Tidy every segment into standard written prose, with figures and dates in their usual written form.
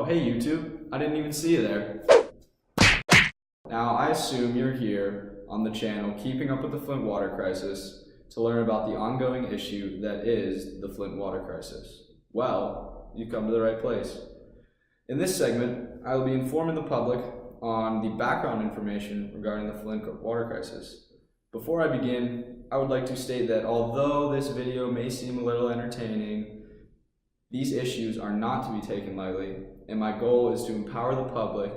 hey YouTube, I didn't even see you there. Now I assume you're here on the channel keeping up with the Flint water crisis to learn about the ongoing issue that is the Flint water crisis. Well, you've come to the right place. In this segment, I will be informing the public on the background information regarding the Flint water crisis. Before I begin, I would like to state that although this video may seem a little entertaining, these issues are not to be taken lightly, and my goal is to empower the public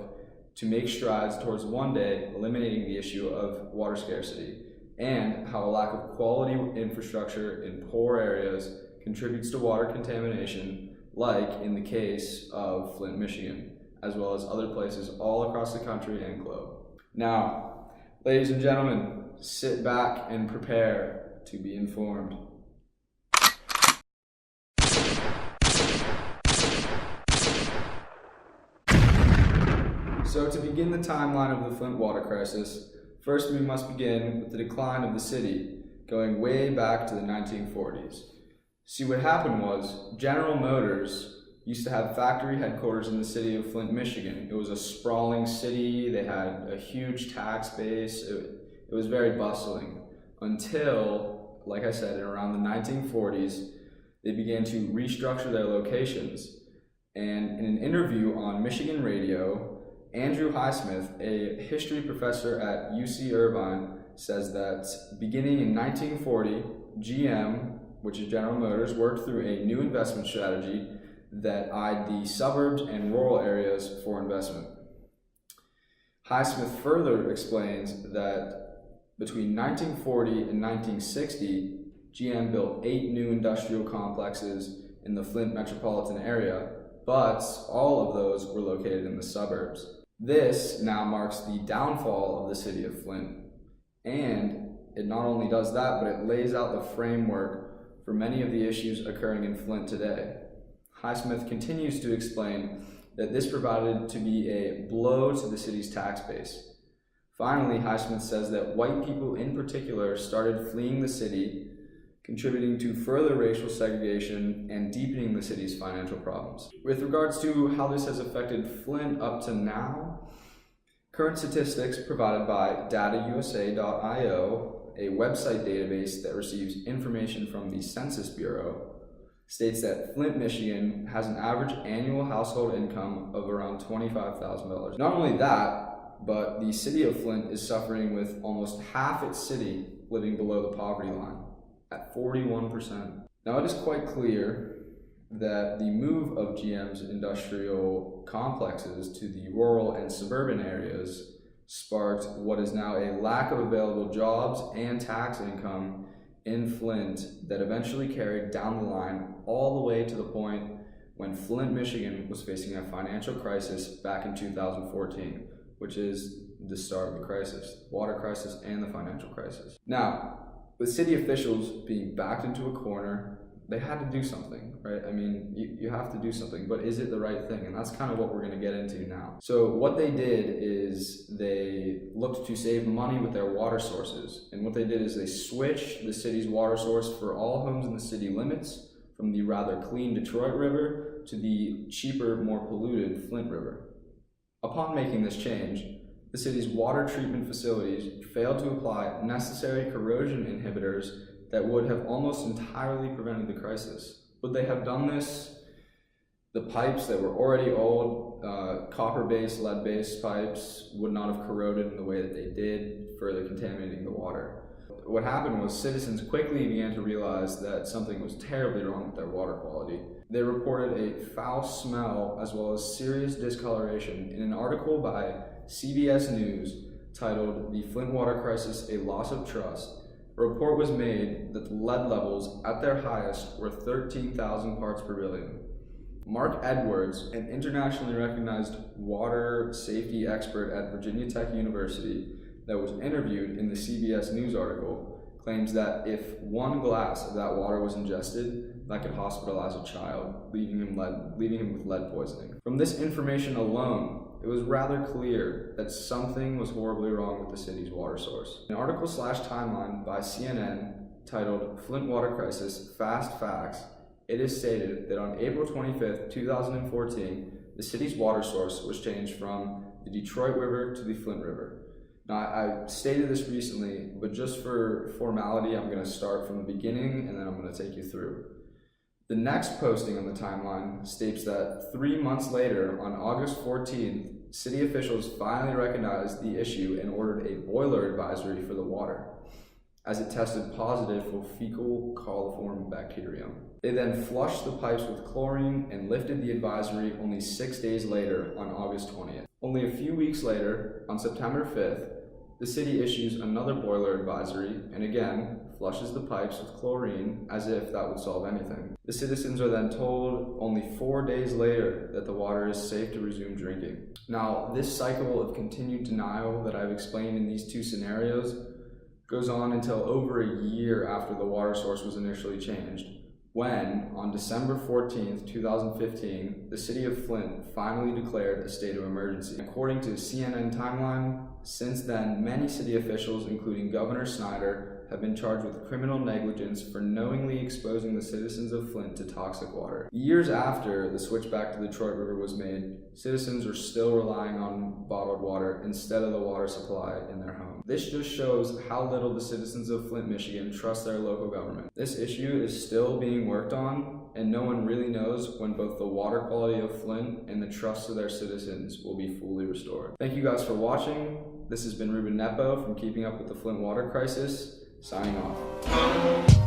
to make strides towards one day eliminating the issue of water scarcity and how a lack of quality infrastructure in poor areas contributes to water contamination, like in the case of Flint, Michigan, as well as other places all across the country and globe. Now, ladies and gentlemen, sit back and prepare to be informed. So to begin the timeline of the Flint water crisis, first we must begin with the decline of the city, going way back to the 1940s. See, what happened was General Motors used to have factory headquarters in the city of Flint, Michigan. It was a sprawling city, they had a huge tax base, it was very bustling. Until, like I said, in around the 1940s, they began to restructure their locations. And in an interview on Michigan radio, Andrew Highsmith, a history professor at UC Irvine, says that beginning in 1940, GM, which is General Motors, worked through a new investment strategy that eyed the suburbs and rural areas for investment. Highsmith further explains that between 1940 and 1960, GM built 8 new industrial complexes in the Flint metropolitan area, but all of those were located in the suburbs. This now marks the downfall of the city of Flint, and it not only does that, but it lays out the framework for many of the issues occurring in Flint today. Highsmith continues to explain that this provided to be a blow to the city's tax base. Finally, Highsmith says that white people in particular started fleeing the city, contributing to further racial segregation and deepening the city's financial problems. With regards to how this has affected Flint up to now, current statistics provided by datausa.io, a website database that receives information from the Census Bureau, states that Flint, Michigan has an average annual household income of around $25,000. Not only that, but the city of Flint is suffering with almost half its city living below the poverty line, at 41%. Now it is quite clear that the move of GM's industrial complexes to the rural and suburban areas sparked what is now a lack of available jobs and tax income in Flint that eventually carried down the line all the way to the point when Flint, Michigan was facing a financial crisis back in 2014, which is the start of the crisis, water crisis and the financial crisis. Now, with city officials being backed into a corner, they had to do something, right? I mean, you have to do something, but is it the right thing? And that's kind of what we're going to get into now. So what they did is they looked to save money with their water sources. And what they did is they switched the city's water source for all homes in the city limits from the rather clean Detroit River to the cheaper, more polluted Flint River. Upon making this change, the city's water treatment facilities failed to apply necessary corrosion inhibitors that would have almost entirely prevented the crisis. Would they have done this? The pipes that were already old, copper-based, lead-based pipes would not have corroded in the way that they did, further contaminating the water. What happened was citizens quickly began to realize that something was terribly wrong with their water quality. They reported a foul smell as well as serious discoloration in an article by CBS News titled "The Flint Water Crisis, a Loss of Trust." A report was made that the lead levels at their highest were 13,000 parts per billion. Mark Edwards, an internationally recognized water safety expert at Virginia Tech University that was interviewed in the CBS News article, claims that if one glass of that water was ingested, that could hospitalize a child, leaving him with lead poisoning. From this information alone, it was rather clear that something was horribly wrong with the city's water source. An article/timeline by CNN titled "Flint Water Crisis, Fast Facts," it is stated that on April 25th, 2014, the city's water source was changed from the Detroit River to the Flint River. Now, I stated this recently, but just for formality, I'm going to start from the beginning and then I'm going to take you through. The next posting on the timeline states that 3 months later, on August 14th, city officials finally recognized the issue and ordered a boiler advisory for the water, as it tested positive for fecal coliform bacterium. They then flushed the pipes with chlorine and lifted the advisory only 6 days later on August 20th. Only a few weeks later, on September 5th, the city issues another boiler advisory and again flushes the pipes with chlorine as if that would solve anything. The citizens are then told only 4 days later that the water is safe to resume drinking. Now, this cycle of continued denial that I've explained in these two scenarios goes on until over a year after the water source was initially changed, when, on December 14th, 2015, the city of Flint finally declared a state of emergency. According to CNN Timeline, since then, many city officials, including Governor Snyder, have been charged with criminal negligence for knowingly exposing the citizens of Flint to toxic water. Years after the switch back to the Detroit River was made, citizens are still relying on bottled water instead of the water supply in their home. This just shows how little the citizens of Flint, Michigan trust their local government. This issue is still being worked on, and no one really knows when both the water quality of Flint and the trust of their citizens will be fully restored. Thank you guys for watching. This has been Reuben Nepo from Keeping Up with the Flint Water Crisis, signing off.